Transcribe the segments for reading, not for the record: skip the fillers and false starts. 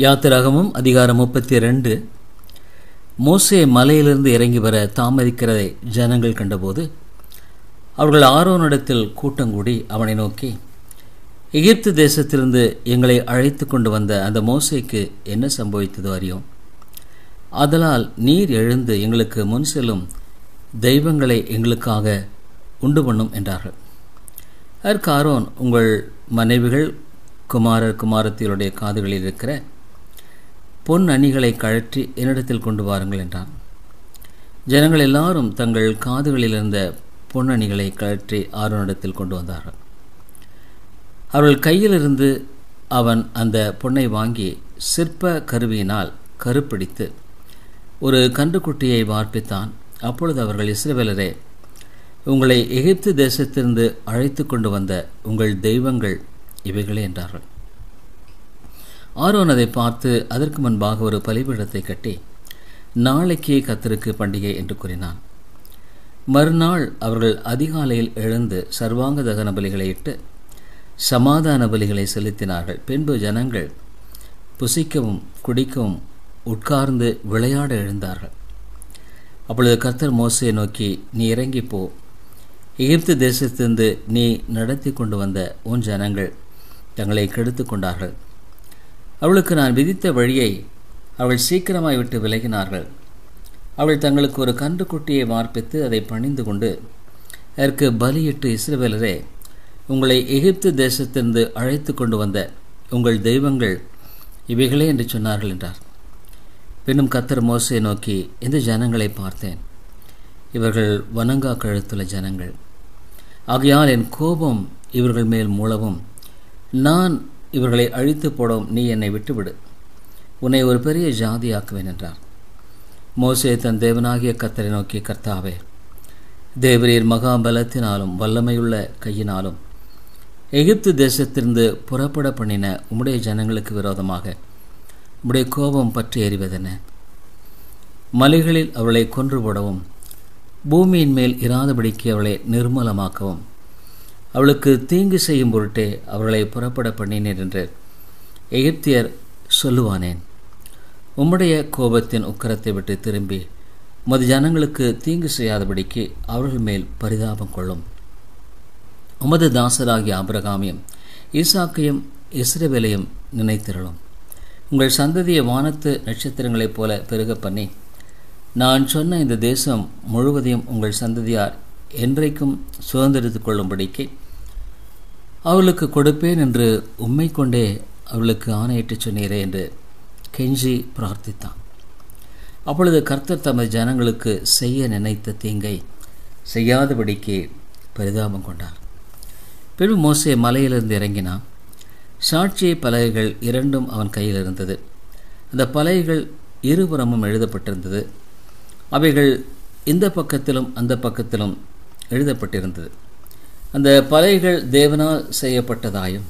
யாத்திராகமம் அதிகாரம் 32. மோசே மலையிலிருந்து இறங்கி வர தாமதிக்கிறதை ஜனங்கள் கண்டபோது அவர்கள் ஆரோனிடத்தில் கூட்டங்கூடி அவனை நோக்கி, எகிப்து தேசத்திலிருந்து எங்களை அழைத்து கொண்டு வந்த அந்த மோசேக்கு என்ன சம்பவித்ததோ அறியோம். ஆதலால் நீர் எழுந்து எங்களுக்கு முன் செல்லும் தெய்வங்களை எங்களுக்காக உண்டு பண்ணும் என்றார்கள். அதற்கு ஆரோன், உங்கள் மனைவிகள் குமாரர் குமாரத்தியருடைய காதுகளில் இருக்கிற பொன் அணிகளை கழற்றி என்னிடத்தில் கொண்டு வாருங்கள் என்றான். ஜனங்கள் எல்லாரும் தங்கள் காதுகளில் இருந்த பொன் அணிகளை கழற்றி ஆரோனிடத்தில் கொண்டு வந்தார்கள். அவர்கள் கையிலிருந்து அவன் அந்த பொன்னை வாங்கி சிற்ப கருவியினால் கருப்பிடித்து ஒரு கன்றுக்குட்டியை வார்ப்பித்தான். அப்பொழுது அவர்கள், இஸ்ரவேலரே, உங்களை எகிப்து தேசத்திலிருந்து அழைத்து கொண்டு வந்த உங்கள் தெய்வங்கள் இவைகளே என்றார்கள். ஆரோன் அதை பார்த்து அதற்கு முன்பாக ஒரு பலிபீடத்தை கட்டி, நாளைக்கு கர்த்தருக்கு பண்டிகை என்று கூறினான். மறுநாள் அவர்கள் அதிகாலையில் எழுந்து சர்வாங்க தகன பலிகளை இட்டு சமாதான பலிகளை செலுத்தினார்கள். பின்பு ஜனங்கள் புசிக்கவும் குடிக்கவும் உட்கார்ந்து விளையாட எழுந்தார்கள். அப்பொழுது கர்த்தர் மோசேயை நோக்கி, நீ இறங்கி போ, எகிப்து தேசத்திலிருந்து நீ நடத்தி கொண்டு வந்த உன் ஜனங்கள் தங்களை கெடுத்து கொண்டார்கள். அவளுக்கு நான் விதித்த வழியை அவள் சீக்கிரமாய் விட்டு விலகினார்கள். அவள் தங்களுக்கு ஒரு கன்றுக்குட்டியை வார்ப்பித்து அதை பணிந்து கொண்டு அதற்கு பலியிட்டு, இஸ்ரவேலரே, உங்களை எகிப்து தேசத்திலிருந்து அழைத்து கொண்டு வந்த உங்கள் தெய்வங்கள் இவைகளே என்று சொன்னார்கள் என்றார். பின்னும் கர்த்தர் மோசேயை நோக்கி, இந்த ஜனங்களை பார்த்தேன், இவர்கள் வணங்கா கழுத்துள்ள ஜனங்கள். ஆகையால் என் கோபம் இவர்கள் மேல் மூளவும் நான் இவர்களை அழித்து போடும். நீ என்னை விட்டுவிடு, உன்னை ஒரு பெரிய ஜாதியாக்குவேன் என்றார். மோசே தன் தேவனாகிய கர்த்தரை நோக்கி, கர்த்தாவே, தேவரீர் மகாபலத்தினாலும் வல்லமையுள்ள கையினாலும் எகிப்து தேசத்திலிருந்து புறப்பட பண்ணின உம்முடைய ஜனங்களுக்கு விரோதமாக உம்முடைய கோபம் பற்றி எறிவதென்ன? மலைகளில் அவளை கொன்று போடவும் பூமியின் மேல் இராதபடிக்கு அவளை நிர்மூலமாக்கவும் அவளுக்கு தீங்கு செய்யும் பொருட்டே அவர்களை புறப்பட பண்ணினேன் என்று எகிப்தியர் சொல்லுவானேன்? உம்முடைய கோபத்தின் உக்கரத்தை விட்டு திரும்பி உமது ஜனங்களுக்கு தீங்கு செய்யாதபடிக்கு அவர்கள் மேல் பரிதாபம் கொள்ளும். உமது தாசராகிய ஆபிரகாமையும் ஈசாக்கையும் இஸ்ரவேலையும் நினைத்திரளும். உங்கள் சந்ததியை வானத்து நட்சத்திரங்களைப் போல பெருக பண்ணி நான் சொன்ன இந்த தேசம் முழுவதையும் உங்கள் சந்ததியார் என்றைக்கும் சுதந்திரித்து கொள்ளும்படிக்கு அவளுக்கு கொடுப்பேன் என்று உம்மை கொண்டே அவளுக்கு ஆணையிட்டு சொன்னீரே என்று கெஞ்சி பிரார்த்தித்தான். அப்பொழுது கர்த்தர் தமது ஜனங்களுக்கு செய்ய நினைத்த தீங்கை செய்யாதபடிக்கு பரிதாபம் கொண்டார். பின்பு மோசே மலையிலிருந்து இறங்கினான். சாட்சி பலகைகள் இரண்டும் அவன் கையில் இருந்தது. அந்த பலகைகள் இருபுறமும் எழுதப்பட்டிருந்தது. அவைகள் இந்த பக்கத்திலும் அந்த பக்கத்திலும் எழுதப்பட்டிருந்தது. அந்த பலகைகள் தேவனால் செய்யப்பட்டதாயும்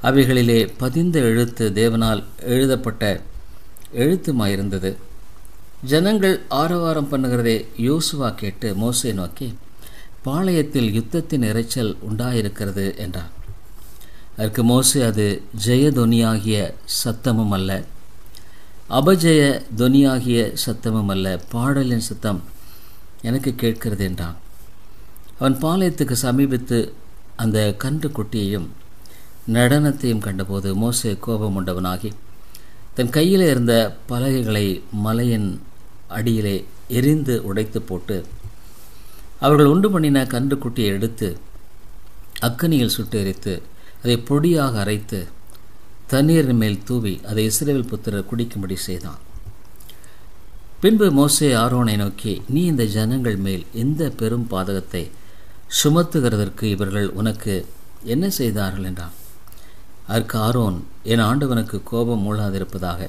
அவைகளிலே பதிந்த எழுத்து தேவனால் எழுதப்பட்ட எழுத்துமாயிருந்தது. ஜனங்கள் ஆரவாரம் பண்ணுகிறதை யோசுவா கேட்டு மோசே நோக்கி, பாளையத்தில் யுத்தத்தின் இரைச்சல் உண்டாயிருக்கிறது என்றார். அதற்கு மோசே, அது ஜெயதொனியாகிய சத்தமும் அல்ல, அபஜய தொனியாகிய சத்தமும் அல்ல, பாடலின் சத்தம் எனக்கு கேட்கிறது என்றான். அவன் பாளையத்துக்கு சமீபித்து அந்த கன்று குட்டியையும் நடனத்தையும் கண்டபோது மோசே கோபம் உண்டவனாகி தன் கையில் இருந்த பலகைகளை மலையின் அடியிலே எரிந்து உடைத்து போட்டு அவர்கள் உண்டு பண்ணின கன்று குட்டியை எடுத்து அக்கனியில் சுட்டு எரித்து அதை பொடியாக அரைத்து தண்ணீரின் மேல் தூவி அதை இஸ்ரவேல் புத்திரர் குடிக்கும்படி செய்தான். பின்பு மோசே ஆரோனை நோக்கி, நீ இந்த ஜனங்கள் மேல் இந்த பெரும் பாதகத்தை சுமத்துகிறதற்கு இவர்கள் உனக்கு என்ன செய்தார்கள் என்றான். அதற்கு ஆரோன், என் ஆண்டவனுக்கு கோபம் மூளாதிருப்பதாக,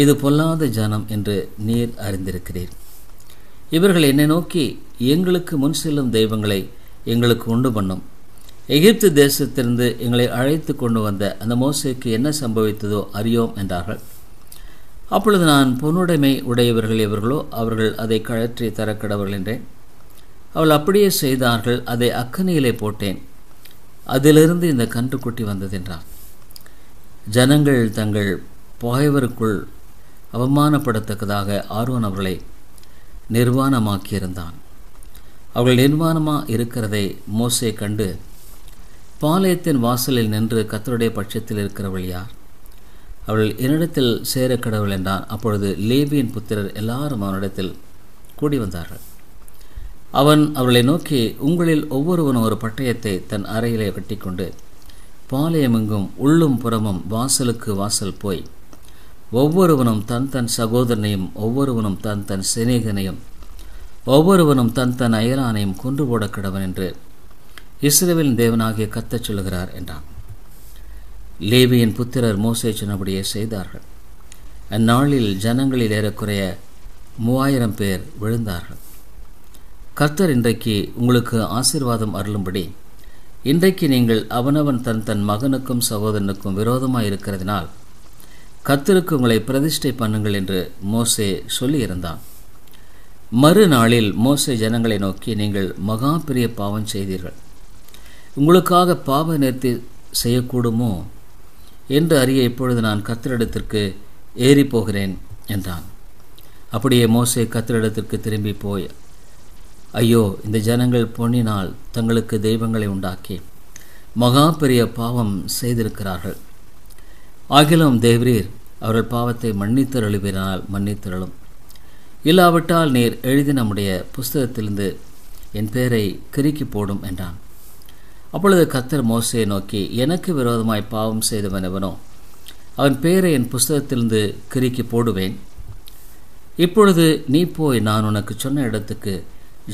இது பொல்லாத ஜனம் என்று நீர் அறிந்திருக்கிறீர். இவர்கள் என்னை நோக்கி, எங்களுக்கு முன் செல்லும் தெய்வங்களை எங்களுக்கு உண்டு பண்ணும், எகிப்து தேசத்திலிருந்து எங்களை அழைத்து கொண்டு வந்த அந்த மோசேக்கு என்ன சம்பவித்ததோ அறியோம் என்றார்கள். அப்பொழுது நான், பொன்னுடைமை உடையவர்கள் எவர்களோ அவர்கள் அதை கழற்றி தரக்கடவர்கள் என்றேன். அவள் அப்படியே செய்தார்கள். அதை அக்கனியிலே போட்டேன், அதிலிருந்து இந்த கன்றுக்குட்டி வந்தது என்றார். ஜனங்கள் தங்கள் பகைவருக்குள் அவமானப்படத்தக்கதாக ஆரோன் அவர்களை நிர்வாணமாக்கியிருந்தான். அவர்கள் நிர்வாணமாக இருக்கிறதை மோசே கண்டு, பாளையத்தின் வாசலில் நின்று கர்த்தருடைய பட்சத்தில் இருக்கிறவள் யார்? அவள் என்னிடத்தில் சேர கடவுள் என்றான். அப்பொழுது லேவியின் புத்திரர் எல்லாரும் அவனிடத்தில் கூடி வந்தார்கள். அவன் அவர்களை நோக்கி, உங்களில் ஒவ்வொருவனும் ஒரு பட்டயத்தை தன் அறையிலே கட்டிக்கொண்டு பாளையமெங்கும் உள்ளும் புறமும் வாசலுக்கு வாசல் போய் ஒவ்வொருவனும் தன் தன் சகோதரனையும் ஒவ்வொருவனும் தன் தன் சிநேகனையும் ஒவ்வொருவனும் தன் தன் அயலானையும் கொன்று போட கடவன் என்று இஸ்ரவேலின் தேவனாகிய கர்த்தர் சொல்லுகிறார் என்றான். லேவியின் புத்திரர் மோசே சொன்னபடியே செய்தார்கள். அந்நாளில் ஜனங்களில் ஏறக்குறைய 3000 பேர் விழுந்தார்கள். கர்த்தர் இன்றைக்கு உங்களுக்கு ஆசீர்வாதம் அருளும்படி இன்றைக்கு நீங்கள் அவனவன் தன் தன் மகனுக்கும் சகோதரனுக்கும் விரோதமாக இருக்கிறதினால் கர்த்தருக்கு உங்களை பிரதிஷ்டை பண்ணுங்கள் என்று மோசே சொல்லியிருந்தான். மறுநாளில் மோசே ஜனங்களை நோக்கி, நீங்கள் மகா பெரிய பாவம் செய்தீர்கள். உங்களுக்காக பாவ நேர்த்தி செய்யக்கூடுமோ என்று அறிய இப்பொழுது நான் கர்த்தரிடத்திற்கு ஏறி போகிறேன் என்றான். அப்படியே மோசே கர்த்தரிடத்திற்கு திரும்பி போய், ஐயோ, இந்த ஜனங்கள் பொன்னினால் தங்களுக்கு தெய்வங்களை உண்டாக்கி மகா பெரிய பாவம் செய்திருக்கிறார்கள். ஆகிலும் தேவரீர் அவர்கள் பாவத்தை மன்னித்தருளுவினால் மன்னித்தருளும், இல்லாவிட்டால் நீர் எழுதி நம்முடைய புஸ்தகத்திலிருந்து என் பெயரை கிறுக்கி போடும் என்றான். அப்பொழுது கர்த்தர் மோசேயை நோக்கி, எனக்கு விரோதமாய் பாவம் செய்தவனவனோ அவன் பெயரை என் புஸ்தகத்திலிருந்து கிறுக்கி போடுவேன். இப்பொழுது நீ போய் நான் உனக்கு சொன்ன இடத்துக்கு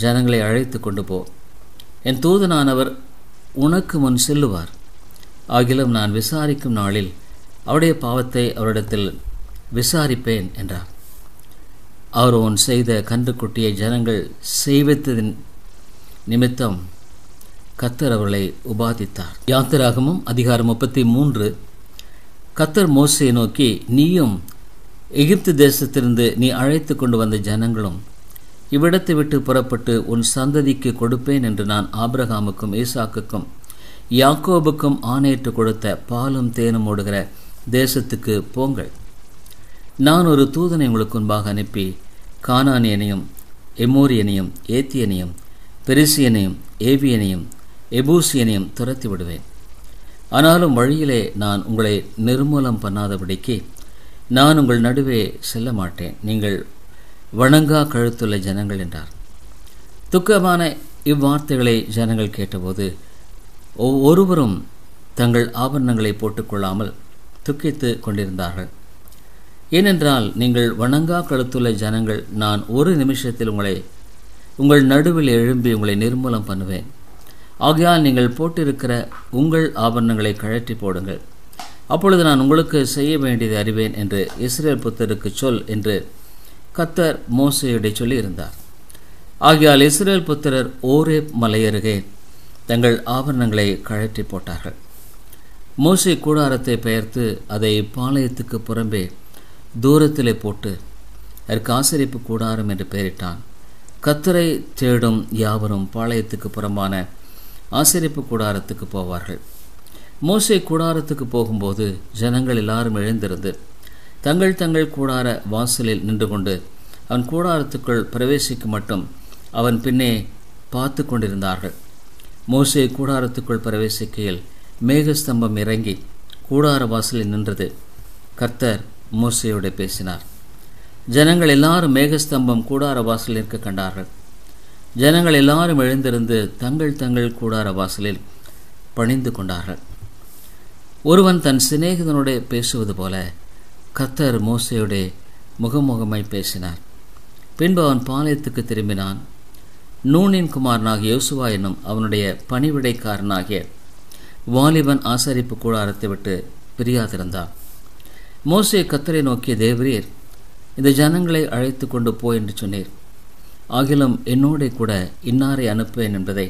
ஜனங்களை அழைத்து கொண்டு போ. என் தூதனானவர் உனக்கு முன் செல்லுவார். ஆகிலும் நான் விசாரிக்கும் நாளில் அவருடைய பாவத்தை அவரிடத்தில் விசாரிப்பேன் என்றார். ஆரோன் செய்த கன்றுக்குட்டியை ஜனங்கள் செய்வித்ததின் நிமித்தம் கர்த்தர் அவர்களை உபாதித்தார். யாத்திராகமம் அதிகாரம் 33. கர்த்தர் மோசேயை நோக்கி, நீயும் எகிப்து தேசத்திலிருந்து நீ அழைத்து கொண்டு வந்த ஜனங்களும் இவ்விடத்தை விட்டு புறப்பட்டு உன் சந்ததிக்கு கொடுப்பேன் என்று நான் ஆபிரகாமுக்கும் ஈசாக்குக்கும் யாக்கோபுக்கும் ஆணையிட்டு கொடுத்த பாலும் தேனும் ஓடுகிற தேசத்துக்கு போங்கள். நான் ஒரு தூதனை உங்களுக்கு முன்பாக அனுப்பி கானானியனையும் எமோரியனையும் ஏத்தியனையும் பெரிசியனையும் ஏவியனையும் எபூசியனையும் துரத்தி விடுவேன். ஆனாலும் வழியிலே நான் உங்களை நிர்மூலம் பண்ணாதபடிக்கு நான் உங்கள் நடுவே செல்ல மாட்டேன். நீங்கள் வணங்கா கழுத்துள்ள ஜனங்கள் என்றார். துக்கமான இவ்வார்த்தைகளை ஜனங்கள் கேட்டபோது ஒருவரும் தங்கள் ஆபரணங்களை போட்டுக்கொள்ளாமல் துக்கித்து கொண்டிருந்தார்கள். ஏனென்றால் நீங்கள் வணங்கா கழுத்துள்ள ஜனங்கள், நான் ஒரு நிமிஷத்தில் உங்கள் நடுவில் எழும்பி உங்களை நிர்மூலம் பண்ணுவேன். ஆகையால் நீங்கள் போட்டிருக்கிற உங்கள் ஆபரணங்களை கழற்றி போடுங்கள். அப்பொழுது நான் உங்களுக்கு செய்ய வேண்டியதை அறிவேன் என்று இஸ்ரவேல் புத்தருக்கு சொல் என்று கர்த்தர் மோசேயிடம் சொல்லியிருந்தார். ஆகையால் இஸ்ரவேல் புத்திரர் ஓரேப் மலையருகே தங்கள் ஆபரணங்களை கழற்றி போட்டார்கள். மோசே கூடாரத்தை பெயர்த்து அதை பாளையத்துக்கு புறம்பே தூரத்திலே போட்டு அதற்கு ஆசரிப்பு கூடாரம் என்று பெயரிட்டான். கர்த்தரை தேடும் யாவரும் பாளையத்துக்கு புறம்பான ஆசரிப்பு கூடாரத்துக்கு போவார்கள். மோசே கூடாரத்துக்கு போகும்போது ஜனங்கள் எல்லாரும் எழுந்திருந்து தங்கள் தங்கள் கூடார வாசலில் நின்று கொண்டு அவன் கூடாரத்துக்குள் பிரவேசிக்க மட்டும் அவன் பின்னே பார்த்து கொண்டிருந்தார்கள். மோசே கூடாரத்துக்குள் பிரவேசிக்கையில் மேகஸ்தம்பம் இறங்கி கூடார வாசலில் நின்றது. கர்த்தர் மோசேயோடு பேசினார். ஜனங்கள் எல்லாரும் மேகஸ்தம்பம் கூடார வாசலில் நிற்க கண்டார்கள். ஜனங்கள் எல்லாரும் எழுந்திருந்து தங்கள் தங்கள் கூடார வாசலில் பணிந்து கொண்டார்கள். ஒருவன் தன் சிநேகிதனோடு பேசுவது போல கர்த்தர் மோசேயோடு முகமுகமாய் பேசினார். பின்பு அவன் பாளையத்துக்கு திரும்பினான். நூனின் குமாரனாகிய யோசுவா என்னும் அவனுடைய பணிவிடைக்காரனாகிய வாலிபன் ஆசரிப்பு கூடாரத்தை விட்டு பிரியாதிருந்தான். மோசே கர்த்தரை நோக்கிய, தேவரீர் இந்த ஜனங்களை அழைத்து கொண்டு போ என்று சொன்னீர். ஆகிலும் என்னோட கூட இன்னாரை அனுப்புவேன் என்பதை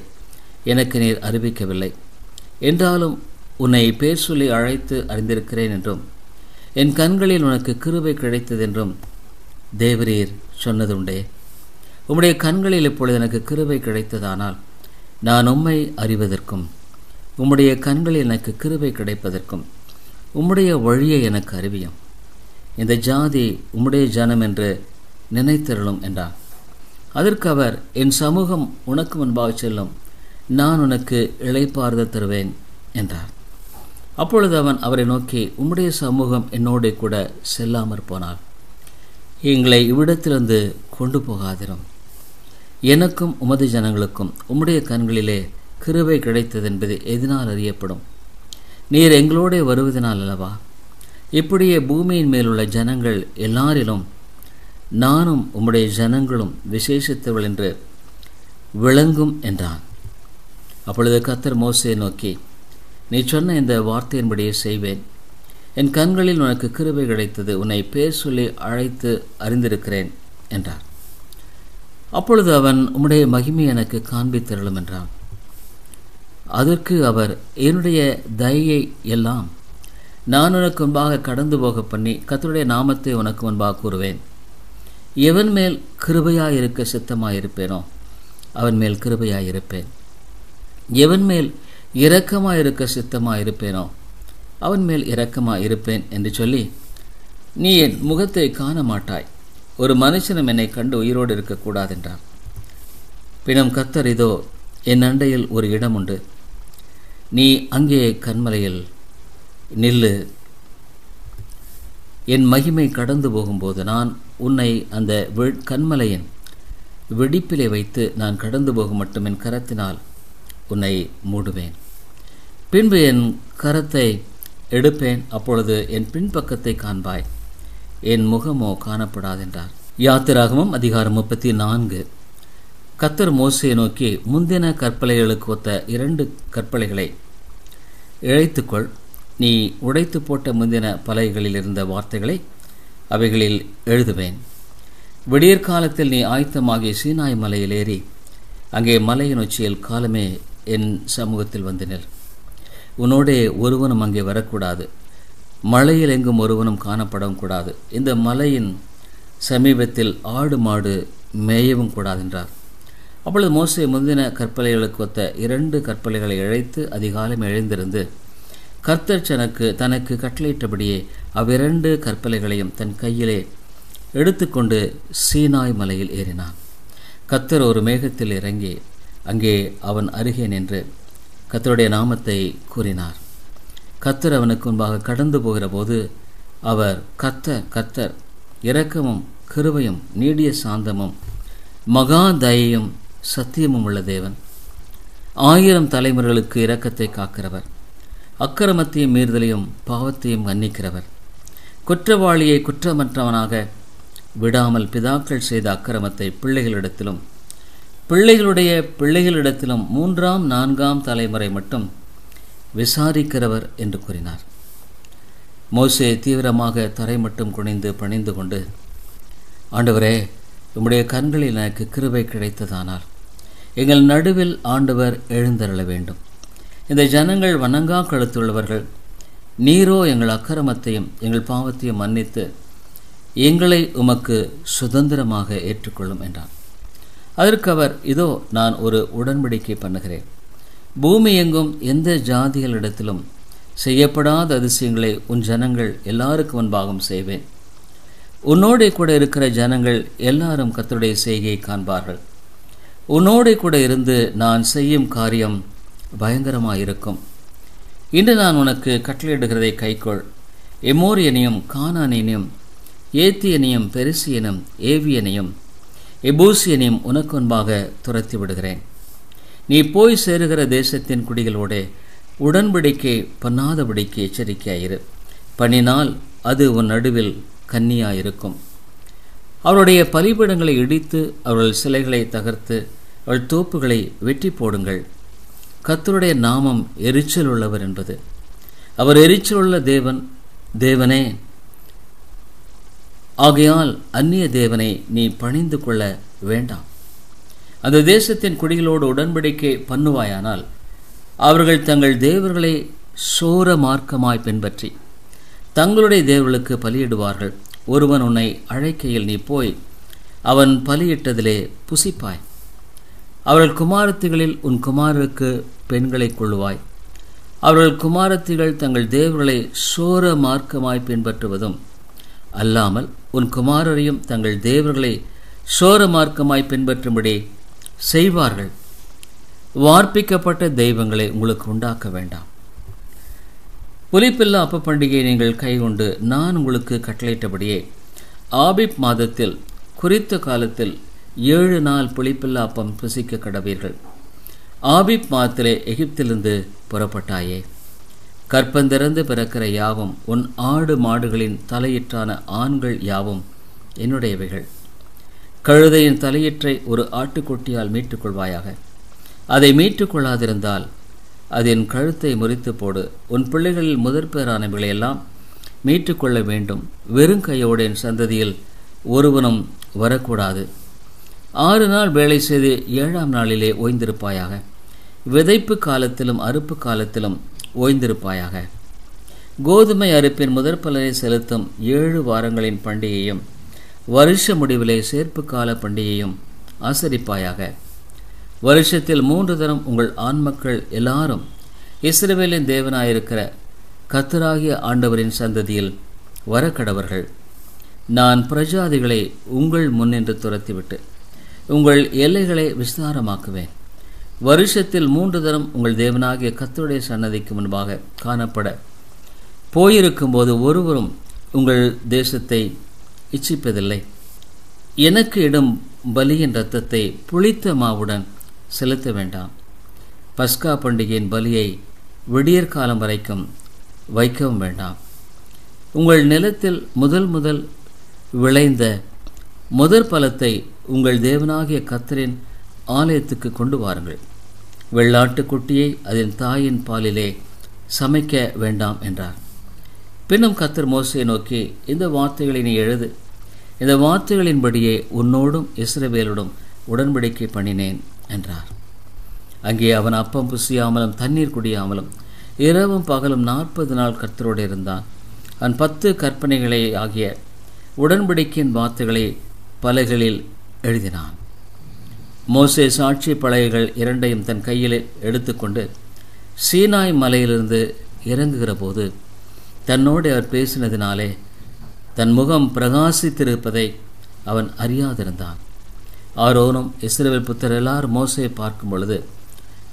எனக்கு நீர் அறிவிக்கவில்லை. என்றாலும் உன்னை பேர் சொல்லி அழைத்து அறிந்திருக்கிறேன் என்றும் என் கண்களில் உனக்கு கிருபை கிடைத்ததென்றும் தேவரீர் சொன்னதுண்டே. உம்முடைய கண்களில் இப்பொழுது எனக்கு கிருபை கிடைத்ததானால் நான் உம்மை அறிவதற்கும் உம்முடைய கண்களில் எனக்கு கிருபை கிடைப்பதற்கும் உம்முடைய வழியை எனக்கு அறிவியும். இந்த ஜாதி உம்முடைய ஜனம் என்று நினைத்தருளும் என்றார். அதற்கு அவர், என் சமூகம் உனக்கு முன்பாக செல்லும், நான் உனக்கு இளைப்பாறுதல் தருவேன் என்றார். அப்பொழுது அவன் அவரை நோக்கி, உம்முடைய சமூகம் என்னோட கூட செல்லாமற் போனார். எங்களை இவ்விடத்திலிருந்து கொண்டு போகாதிரும். எனக்கும் உமது ஜனங்களுக்கும் உம்முடைய கண்களிலே கிருபை கிடைத்தது என்பது எதனால் அறியப்படும்? நீர் எங்களோட வருவதனால் அல்லவா? இப்படியே பூமியின் மேலுள்ள ஜனங்கள் எல்லாரிலும் நானும் உம்முடைய ஜனங்களும் விசேஷித்தவள் என்று விளங்கும் என்றான். அப்பொழுது கர்த்தர் மோசேயை நோக்கி, நீ சொன்ன இந்த வார்த்தையின்படியே செய்வேன். என் கண்களில் உனக்கு கிருபை கிடைத்தது, உன்னை பேர் சொல்லி அழைத்து அறிந்திருக்கிறேன் என்றார். அப்பொழுது அவன், உம்முடைய மகிமை எனக்கு காண்பித்தருளும் என்றான். அதற்கு அவர், என்னுடைய தயையை எல்லாம் நான் உனக்கு முன்பாக கடந்து போக பண்ணி கர்த்தருடைய நாமத்தை உனக்கு முன்பாக கூறுவேன். எவன் மேல் கிருபையாயிருக்க சித்தமாயிருப்பேனோ அவன் மேல் கிருபையாயிருப்பேன். எவன் மேல் இரக்கமாயிருக்க சித்தமாயிருப்பேனோ அவன் மேல் இரக்கமாயிருப்பேன் என்று சொல்லி, நீ என் முகத்தை காண மாட்டாய், ஒரு மனுஷனும் என்னை கண்டு உயிரோடு இருக்கக்கூடாது என்றார். பின்னும் கர்த்தர், இதோ என் அண்டையில் ஒரு இடம் உண்டு, நீ அங்கே கன்மலையில் நில்லு. என் மகிமை கடந்து போகும்போது நான் உன்னை அந்த கன்மலையின் வெடிப்பிலே வைத்து நான் கடந்து போகும் மட்டும் என் கரத்தினால் உன்னை மூடுவேன். பின்பு என் கரத்தை எடுப்பேன், அப்பொழுது என் பின்பக்கத்தை காண்பாய், என் முகமோ காணப்படாதென்றார். யாத்திராகமம் அதிகாரம் 34. கர்த்தர் மோசேயை நோக்கி, முந்தின கற்பலைகளுக்கு ஒத்த 2 கற்பலைகளை இழைத்துக்கொள். நீ உடைத்து போட்ட முந்தின பலகைகளில் இருந்த வார்த்தைகளை அவைகளில் எழுதுவேன். விடியற்காலத்தில் நீ ஆயத்தமாகிய சீனாய் மலையில் ஏறி அங்கே மலையின் உச்சியில் காலமே என் சமூகத்தில் வந்து நில். உன்னோடே ஒருவனும் அங்கே வரக்கூடாது, மலையில் எங்கும் ஒருவனும் காணப்படவும் கூடாது. இந்த மலையின் சமீபத்தில் ஆடு மாடு மேயவும் கூடாது என்றார். அப்பொழுது மோசே முந்தின கற்பலைகளுக்கு ஒத்த 2 கற்பலைகளை இழைத்து அதிகாலம் எழுந்திருந்து கர்த்தர் தனக்கு கட்டளையிட்டபடியே அவ்விரண்டு கற்பலைகளையும் தன் கையிலே எடுத்துக்கொண்டு சீனாய் மலையில் ஏறினான். கர்த்தர் ஒரு மேகத்தில் இறங்கி அங்கே அவன் அருகே நின்று கர்த்தருடைய நாமத்தை கூறினார். கர்த்தர் அவனுக்கு முன்பாக கடந்து போகிற போது அவர், கர்த்தர் கர்த்தர், இரக்கமும் கிருபையும் நீடிய சாந்தமும் மகா தயையும் சத்தியமும் உள்ள தேவன், 1000 தலைமுறைகளுக்கு இரக்கத்தை காக்கிறவர், அக்கிரமத்தையும் மீறுதலையும் பாவத்தையும் மன்னிக்கிறவர், குற்றவாளியை குற்றமற்றவனாக விடாமல் பிதாக்கள் செய்த அக்கிரமத்தை பிள்ளைகளிடத்திலும் பிள்ளைகளுடைய பிள்ளைகளிடத்திலும் 3ஆம் 4ஆம் தலைமுறை மட்டும் விசாரிக்கிறவர் என்று கூறினார். மோசே தீவிரமாக தரை மட்டும் குனிந்து பணிந்து கொண்டு, ஆண்டவரே, உம்முடைய கண்களில் எனக்கு கிருபை கிடைத்ததானால் எங்கள் நடுவில் ஆண்டவர் எழுந்தருள வேண்டும். இந்த ஜனங்கள் வணங்கா கழுத்துள்ளவர்கள், நீரோ எங்கள் அக்கிரமத்தையும் எங்கள் பாவத்தையும் மன்னித்து எங்களை உமக்கு சுதந்திரமாக ஏற்றுக்கொள்ளும் என்றான். அதற்கு அவர், இதோ நான் ஒரு உடன்படிக்கை பண்ணுகிறேன். பூமி எங்கும் எந்த ஜாதிகளிடத்திலும் செய்யப்படாத அதிசயங்களை உன் ஜனங்கள் எல்லாருக்கும் முன்பாகவும் செய்வேன். உன்னோடே கூட இருக்கிற ஜனங்கள் எல்லாரும் கர்த்தருடைய செய்கையை காண்பார்கள். உன்னோடே கூட இருந்து நான் செய்யும் காரியம் பயங்கரமாயிருக்கும். இன்று நான் உனக்கு கட்டளையிடுகிறதை கைக்கொள். எமோரியனையும் கானானியனையும் ஏத்தியனையும் பெரிசியனும் ஏவியனையும் எபூசியனையும் உனக்கு முன்பாக துரத்தி விடுகிறேன். நீ போய் சேருகிற தேசத்தின் குடிகளோட உடன்படிக்கை பண்ணாதபடிக்கு எச்சரிக்கையாயிரு. பண்ணினால் அது உன் நடுவில் கன்னியாயிருக்கும். அவருடைய பலிபீடங்களை இடித்து அவர்கள் சிலைகளை தகர்த்து அவள் தோப்புகளை வெட்டி போடுங்கள். கர்த்தருடைய நாமம் எரிச்சல் உள்ளவர் என்பது. அவர் எரிச்சலுள்ள தேவனே, ஆகையால் அந்நிய தேவனை நீ பணிந்து கொள்ள வேண்டாம். அந்த தேசத்தின் குடிகளோடு உடன்படிக்கை பண்ணுவாயானால் அவர்கள் தங்கள் தேவர்களை சோர மார்க்கமாய் பின்பற்றி தங்களுடைய தேவர்களுக்கு பலியிடுவார்கள். ஒருவன் உன்னை அழைக்கையில் நீ போய் அவன் பலியிட்டதிலே புசிப்பாய். அவர்கள் குமாரத்திகளில் உன் குமாரருக்கு பெண்களை கொள்ளுவாய். அவர்கள் குமாரத்திகள் தங்கள் தேவர்களை சோர மார்க்கமாய் பின்பற்றுவதும் அல்லாமல் உன் குமாரரையும் தங்கள் தேவர்களை சோர மார்க்கமாய் பின்பற்றும்படி செய்வார்கள். வார்ப்பிக்கப்பட்ட தெய்வங்களை உங்களுக்கு உண்டாக்க வேண்டாம். புளிப்பில்லா அப்ப பண்டிகையை நீங்கள் கைகொண்டு நான் உங்களுக்கு கட்டளையிட்டபடியே ஆபிப் மாதத்தில் குறித்த காலத்தில் 7 நாள் புளிப்பில்லா அப்பம் புசிக்க கடவீர்கள். ஆபிப் மாதத்திலே எகிப்திலிருந்து புறப்பட்டாயே. கற்பந்திறந்து பிறக்கிற யாவும் உன் ஆடு மாடுகளின் தலையிற்றான ஆண்கள் யாவும் என்னுடையவைகள். கழுதையின் தலையிற்றை ஒரு ஆட்டுக்குட்டியால் மீட்டுக்கொள்வாயாக. அதை மீட்டுக்கொள்ளாதிருந்தால் அதன் கழுத்தை முறித்து போடு. உன் பிள்ளைகளில் முதற்பேரானவைகளையெல்லாம் மீட்டுக்கொள்ள வேண்டும். வெறுங்கையோடு என் சந்ததியில் ஒருவனும் வரக்கூடாது. 6 நாள் வேலை செய்து 7ஆம் நாளிலே ஓய்ந்திருப்பாயாக. விதைப்பு காலத்திலும் அறுப்பு காலத்திலும் ஓய்ந்திருப்பாயாக. கோதுமை அறுப்பின் முதற்பலனை செலுத்தும் 7 வாரங்களின் பண்டிகையும் வருஷ முடிவிலே சேர்ப்பு கால பண்டிகையும் ஆசரிப்பாயாக. வருஷத்தில் 3 தரம் உங்கள் ஆண்மக்கள் எல்லாரும் இஸ்ரவேலின் தேவனாயிருக்கிற கர்த்தராகிய ஆண்டவரின் சந்ததியில் வரக்கடவர்கள். நான் பிரஜாதிகளை உங்கள் முன்னின்று துரத்திவிட்டு உங்கள் எல்லைகளை விஸ்தாரமாக்குவேன். வருஷத்தில் 3 தரம் உங்கள் தேவனாகிய கர்த்தருடைய சன்னதிக்கு முன்பாக காணப்பட போயிருக்கும்போது ஒருவரும் உங்கள் தேசத்தை இச்சிப்பதில்லை. எனக்கு இடும் பலியின் இரத்தத்தை புளித்த மாவுடன் செலுத்த வேண்டாம். பஸ்கா பண்டிகையின் பலியை விடியற்காலம் வரைக்கும் வைக்கவும் வேண்டாம். உங்கள் நிலத்தில் முதல் விளைந்த முதற் பலத்தை உங்கள் தேவனாகிய கர்த்தரின் ஆலயத்துக்கு கொண்டு வாருங்கள். வெள்ளாட்டுக்குட்டியை அதன் தாயின் பாலிலே சமைக்க வேண்டாம் என்றார். பின்னும் கர்த்தர் மோசேயை நோக்கி, இந்த வார்த்தைகளை நீ எழுது. இந்த வார்த்தைகளின்படியே உன்னோடும் இஸ்ரவேலோடும் உடன்படிக்கை பண்ணினேன் என்றார். அங்கே அவன் அப்பம் புசியாமலும் தண்ணீர் குடியாமலும் இரவும் பகலும் 40 நாள் கர்த்தரோடு இருந்தான். அவன் 10 கற்பனைகளை ஆகிய உடன்படிக்கையின் வார்த்தைகளை பலகைகளில் எழுதினான். மோசே சாட்சி பலகைகள் 2ஐயும் தன் கையில் எடுத்துக்கொண்டு சீனாய் மலையிலிருந்து இறங்குகிற போது தன்னோடு அவர் பேசினதினாலே தன் முகம் பிரகாசித்திருப்பதை அவன் அறியாதிருந்தான். ஆரோனும் இஸ்ரவேல் புத்தர் எல்லாரும் மோசையை பார்க்கும் பொழுது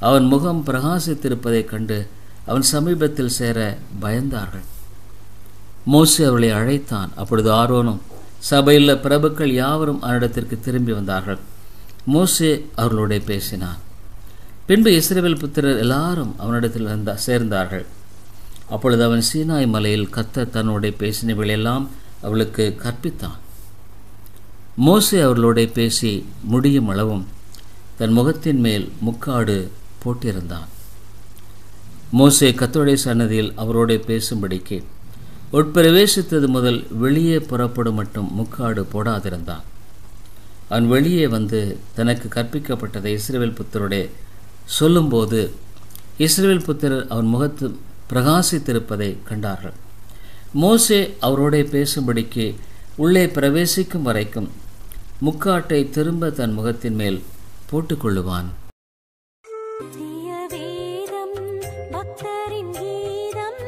அவன் முகம் பிரகாசித்திருப்பதைக் கண்டு அவன் சமீபத்தில் சேர பயந்தார்கள். மோசே அவர்களை அழைத்தான். அப்பொழுது ஆரோனும் சபையுள்ள பிரபுக்கள் யாவரும் அவனிடத்திற்கு திரும்பி வந்தார்கள். மோசே அவர்களோட பேசினான். பின்பு இஸ்ரவேல் புத்திரர் எல்லாரும் அவனிடத்தில் சேர்ந்தார்கள். அப்பொழுது அவன் சீனாய் மலையில் கர்த்தர் தன்னோட பேசினவைகளெல்லாம் அவளுக்கு கற்பித்தான். மோசே அவர்களோட பேசி முடியும் அளவும் தன் முகத்தின் மேல் முக்காடு போட்டிருந்தான். மோசே கர்த்தருடைய சன்னதியில் அவரோட பேசும்படிக்கு உட்பிரவேசித்தது முதல் வெளியே புறப்படும் மட்டும் முக்காடு போடாதிருந்தான். அவன் வெளியே வந்து தனக்கு கற்பிக்கப்பட்டதை இஸ்ரவேல் புத்தரோட சொல்லும்போது இஸ்ரவேல் புத்திரர் அவன் முகத்து பிரகாசித்திருப்பதை கண்டார்கள். மோசே அவரோட பேசும்படிக்கு உள்ளே பிரவேசிக்கும் வரைக்கும் முக்காட்டை திரும்ப தன் முகத்தின் மேல் போட்டுக்கொள்ளுவான். பக்தரின் கீதம்